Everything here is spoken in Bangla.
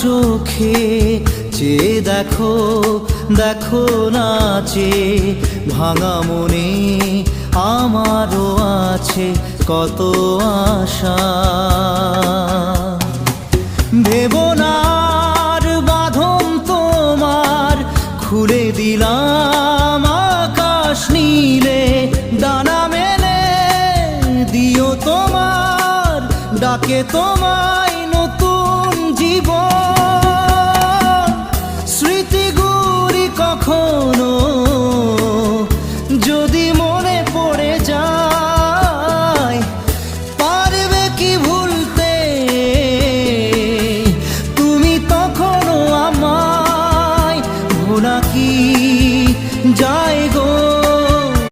চোখে চেয়ে দেখো, দেখো নাচে ভাঙা মনে আমারও আছে কত আশা। ভেবো না আর বাঁধন তোমার, খুলে দিলাম আকাশ নীলে, ডানা মেলে দিও তোমার ডাকে তোমায় নতুন জীবন। স্মৃতিগুলি কখনো যদি মনে